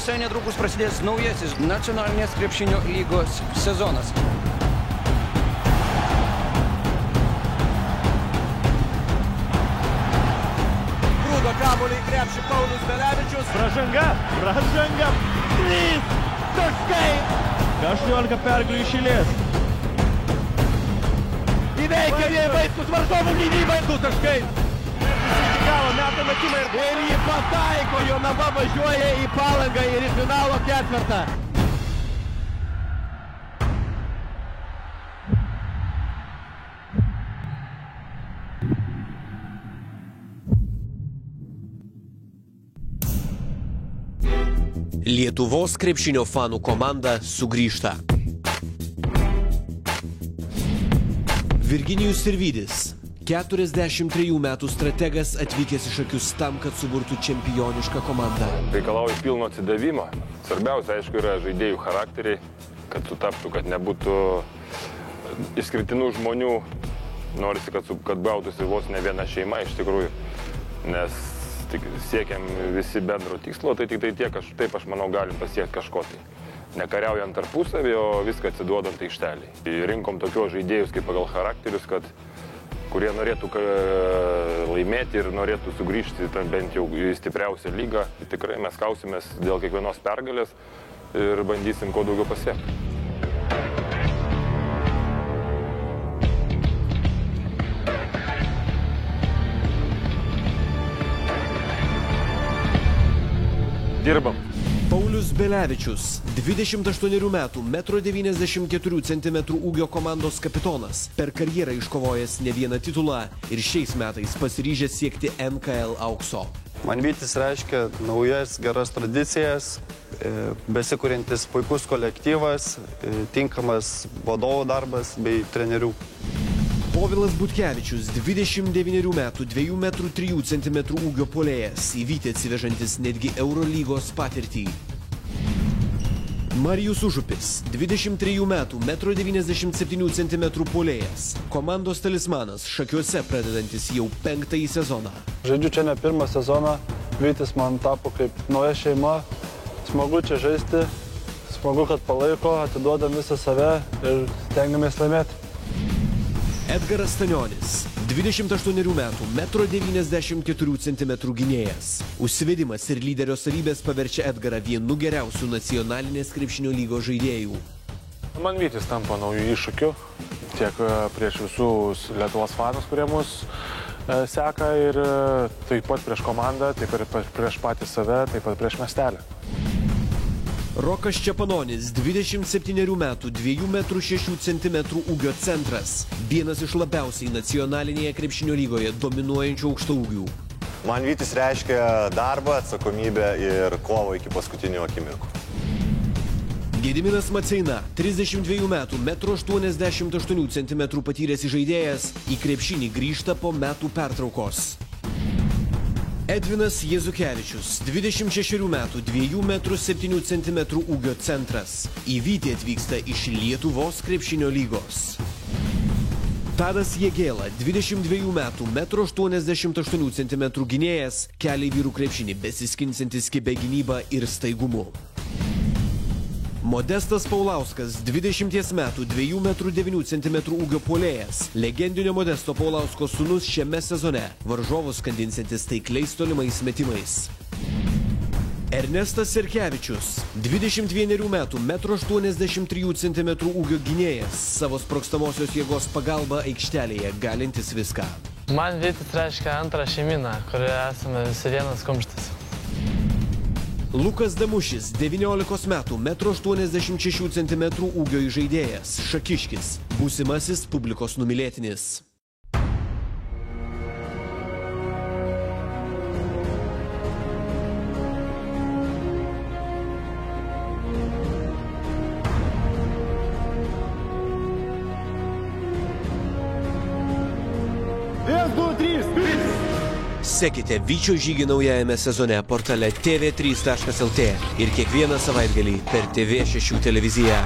visai netrukus prasidės naujasis nacionalinės krepšinio lygos sezonas. Grūdo kamuolį į krepšį Paulius Belevičius. Pražanga. 3 taškai. 18 pergalių iš eilės. Įveikia Vaitkus varžovų gynybą. 2 taškai. Gavo metą metimą Ir jį pataiko. Jonava važiuoja į Palangą ir į finalo ketvirtą. Lietuvos krepšinio fanų komanda sugrįžta. Virginijus Sirvydis, 43 metų strategas, atvykęs iš Akius tam, kad suburtų čempionišką komandą. Reikalauja pilno atsidavimo. Svarbiausia, aišku, yra žaidėjų charakteriai, kad sutaptų, kad nebūtų išskirtinų žmonių. Norisi, kad gautųsi vos ne viena šeima iš tikrųjų, nes siekiam visi bendro tikslo, tai tik tai tiek, taip aš manau galim pasiekti kažko tai. Nekariaujant tarpusavį, o viską atsiduodant aikšteliai. Rinkom tokios žaidėjus kaip pagal charakterius, kurie norėtų laimėti ir norėtų sugrįžti bent jau į stipriausią lygą. Tikrai mes kausimės dėl kiekvienos pergalės ir bandysim kuo daugiau pasiekti. Dirbam. Paulius Belevičius, 28 metų, 1,94 cm ūgio komandos kapitonas, per karjerą iškovojęs ne vieną titulą ir šiais metais pasiryžęs siekti NKL aukso. Man Vytis reiškia naujas geras tradicijas, besikuriantis puikus kolektyvas, tinkamas vadovų darbas bei trenerių. Povilas Butkevičius, 29 metų, 2,3 cm ūgio puolėjas, į Vytį atsivežantis netgi Eurolygos patirtį. Marijus Užupis, 23 metų, 1,97 cm puolėjas, komandos talismanas, Šakiuose pradedantis jau 5. sezoną. Žaidžiu čia ne pirmą sezoną, Vytis man tapo kaip nauja šeima, smagu čia žaisti, smagu, kad palaiko, atiduodam visą save ir stengiamės laimėti. Edgaras Stanionis, 28 metų, 1,94 cm gynėjas. Užsivedimas ir lyderio savybės paverčia Edgarą vienu geriausių nacionalinės krepšinio lygos žaidėjų. Man Vytis tampa naujų iššūkių, tiek prieš visus Lietuvos fanus, kurie mus seka, ir taip pat prieš komandą, taip ir prieš patį save, taip pat prieš miestelį. Rokas Čepanonis, 27 metų, 2,6 cm ūgio centras, vienas iš labiausiai nacionalinėje krepšinio lygoje dominuojančių aukštaūgių. Man Vytis reiškia darbą, atsakomybę ir kovą iki paskutinių akimirkų. Gediminas Maceina, 32 metų, 1,88 cm patyręs žaidėjas, į krepšinį grįžta po metų pertraukos. Edvinas Jezukevičius, 26 metų, 2,7 cm ūgio centras. Į Vytį atvyksta iš Lietuvos krepšinio lygos. Tadas Jėgėla, 22 metų, 1,88 cm gynėjas, kelia į vyrų krepšinį besiskinsiantis kibia gynyba ir staigumu. Modestas Paulauskas, 20 metų, 2,9 cm ūgio puolėjas, legendinio Modesto Paulausko sūnus šiame sezone, varžovus skandinsiantis taikliais tolimais metimais. Ernestas Serkevičius, 21 metų, 1,83 cm ūgio gynėjas, savo sprogstamosios jėgos pagalba aikštelėje galintis viską. Man Vytis reiškia antrą šeiminą, kurioje esame visi vienas kumštis. Lukas Damušis, 19 metų, 1,86 cm ūgio žaidėjas, Šakiškis, būsimasis publikos numylėtinis. Sekite Vyčio žygį naujajame sezone portale tv3.lt ir kiekvieną savaitgalį per TV6 televiziją.